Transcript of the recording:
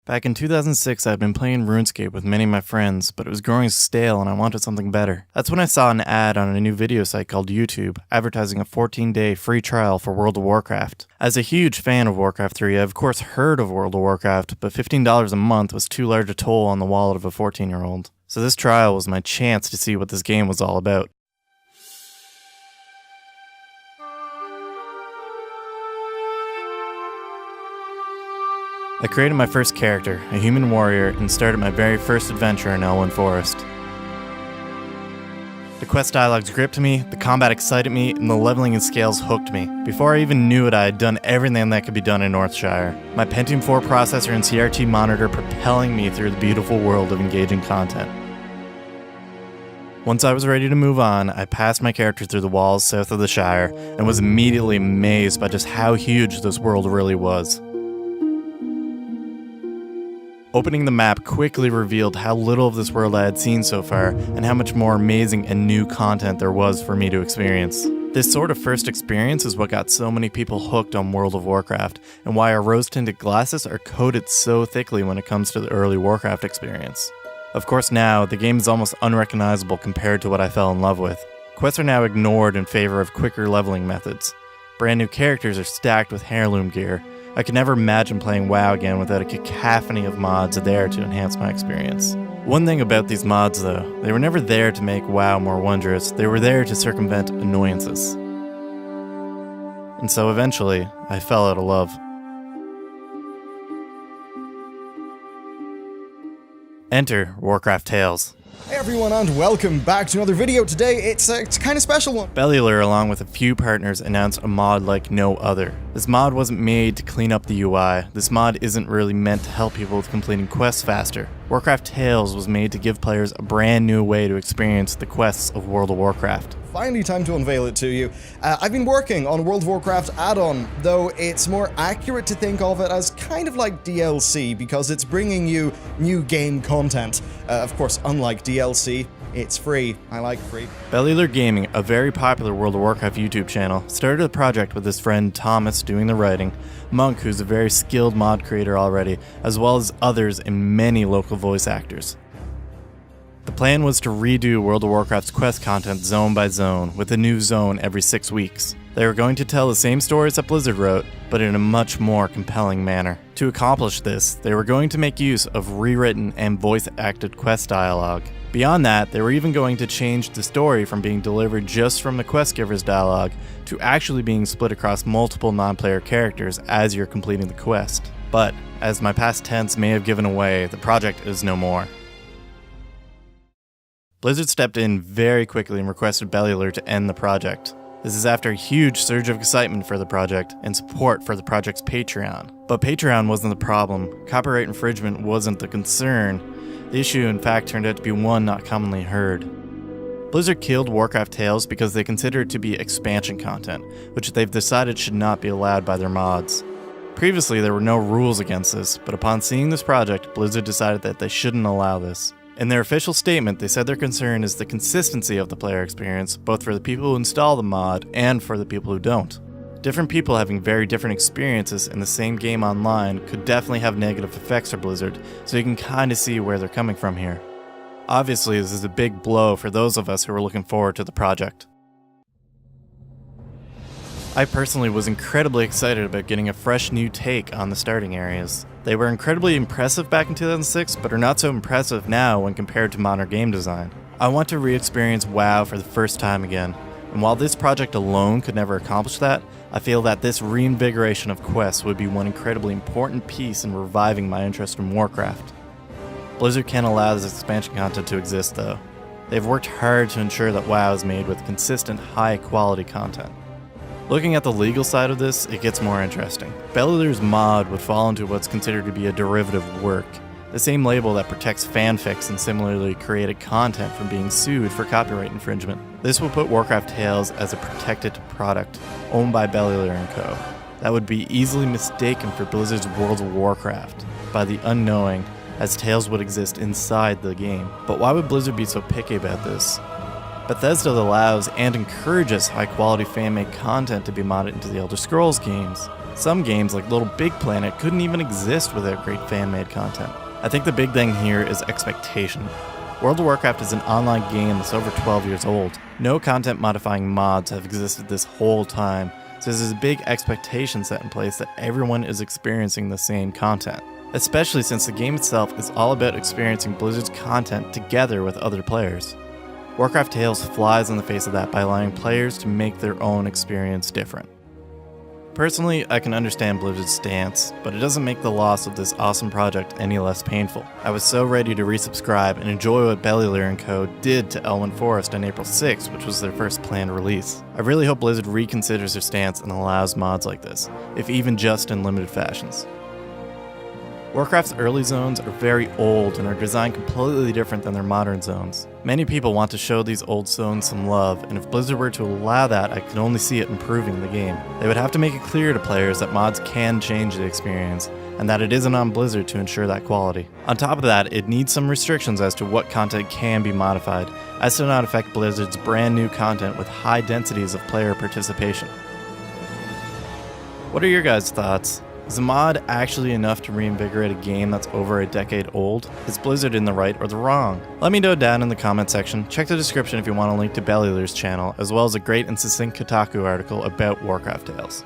Back in 2006, I had been playing RuneScape with many of my friends, but it was growing stale and I wanted something better. That's when I saw an ad on a new video site called YouTube, advertising a 14-day free trial for World of Warcraft. As a huge fan of Warcraft 3, I of course heard of World of Warcraft, but $15 a month was too large a toll on the wallet of a 14-year-old. So this trial was my chance to see what this game was all about. I created my first character, a human warrior, and started my very first adventure in Elwyn Forest. The quest dialogues gripped me, the combat excited me, and the leveling and scales hooked me. Before I even knew it, I had done everything that could be done in Northshire. My Pentium 4 processor and CRT monitor propelling me through the beautiful world of engaging content. Once I was ready to move on, I passed my character through the walls south of the Shire, and was immediately amazed by just how huge this world really was. Opening the map quickly revealed how little of this world I had seen so far, and how much more amazing and new content there was for me to experience. This sort of first experience is what got so many people hooked on World of Warcraft, and why our rose-tinted glasses are coated so thickly when it comes to the early Warcraft experience. Of course now, the game is almost unrecognizable compared to what I fell in love with. Quests are now ignored in favor of quicker leveling methods. Brand new characters are stacked with heirloom gear. I could never imagine playing WoW again without a cacophony of mods there to enhance my experience. One thing about these mods though, they were never there to make WoW more wondrous, they were there to circumvent annoyances. And so eventually, I fell out of love. Enter Warcraft Tales. Hey everyone, and welcome back to another video. Today it's a kind of special one. Bellular, along with a few partners, announced a mod like no other. This mod wasn't made to clean up the UI. This mod isn't really meant to help people with completing quests faster. Warcraft Tales was made to give players a brand new way to experience the quests of World of Warcraft. Finally time to unveil it to you. I've been working on a World of Warcraft add-on, though it's more accurate to think of it as kind of like DLC, because it's bringing you new game content. Of course, unlike DLC, it's free. I like free. Bellular Gaming, a very popular World of Warcraft YouTube channel, started the project with his friend Thomas doing the writing, Monk, who's a very skilled mod creator already, as well as others and many local voice actors. The plan was to redo World of Warcraft's quest content zone by zone, with a new zone every 6 weeks. They were going to tell the same stories that Blizzard wrote, but in a much more compelling manner. To accomplish this, they were going to make use of rewritten and voice-acted quest dialogue. Beyond that, they were even going to change the story from being delivered just from the quest giver's dialogue to actually being split across multiple non-player characters as you're completing the quest. But, as my past tense may have given away, the project is no more. Blizzard stepped in very quickly and requested Bellular to end the project. This is after a huge surge of excitement for the project and support for the project's Patreon. But Patreon wasn't the problem. Copyright infringement wasn't the concern. The issue, in fact, turned out to be one not commonly heard. Blizzard killed Warcraft Tales because they consider it to be expansion content, which they've decided should not be allowed by their mods. Previously, there were no rules against this, but upon seeing this project, Blizzard decided that they shouldn't allow this. In their official statement, they said their concern is the consistency of the player experience, both for the people who install the mod and for the people who don't. Different people having very different experiences in the same game online could definitely have negative effects for Blizzard, so you can kinda see where they're coming from here. Obviously, this is a big blow for those of us who are looking forward to the project. I personally was incredibly excited about getting a fresh new take on the starting areas. They were incredibly impressive back in 2006, but are not so impressive now when compared to modern game design. I want to re-experience WoW for the first time again, and while this project alone could never accomplish that, I feel that this reinvigoration of quests would be one incredibly important piece in reviving my interest in Warcraft. Blizzard can't allow this expansion content to exist though. They've worked hard to ensure that WoW is made with consistent, high-quality content. Looking at the legal side of this, it gets more interesting. Bellular's mod would fall into what's considered to be a derivative work, the same label that protects fanfics and similarly created content from being sued for copyright infringement. This will put Warcraft Tales as a protected product, owned by Bellular & Co. That would be easily mistaken for Blizzard's World of Warcraft by the unknowing, as Tales would exist inside the game. But why would Blizzard be so picky about this? Bethesda allows and encourages high-quality fan-made content to be modded into the Elder Scrolls games. Some games like Little Big Planet couldn't even exist without great fan-made content. I think the big thing here is expectation. World of Warcraft is an online game that's over 12 years old. No content modifying mods have existed this whole time, so there's a big expectation set in place that everyone is experiencing the same content. Especially since the game itself is all about experiencing Blizzard's content together with other players. Warcraft Tales flies in the face of that by allowing players to make their own experience different. Personally, I can understand Blizzard's stance, but it doesn't make the loss of this awesome project any less painful. I was so ready to resubscribe and enjoy what Bellular & Co. did to Elwynn Forest on April 6th, which was their first planned release. I really hope Blizzard reconsiders their stance and allows mods like this, if even just in limited fashions. Warcraft's early zones are very old and are designed completely different than their modern zones. Many people want to show these old zones some love, and if Blizzard were to allow that, I can only see it improving the game. They would have to make it clear to players that mods can change the experience, and that it isn't on Blizzard to ensure that quality. On top of that, it needs some restrictions as to what content can be modified, as to not affect Blizzard's brand new content with high densities of player participation. What are your guys' thoughts? Is a mod actually enough to reinvigorate a game that's over a decade old? Is Blizzard in the right or the wrong? Let me know down in the comment section. Check the description if you want a link to Bellular's channel, as well as a great and succinct Kotaku article about Warcraft Tales.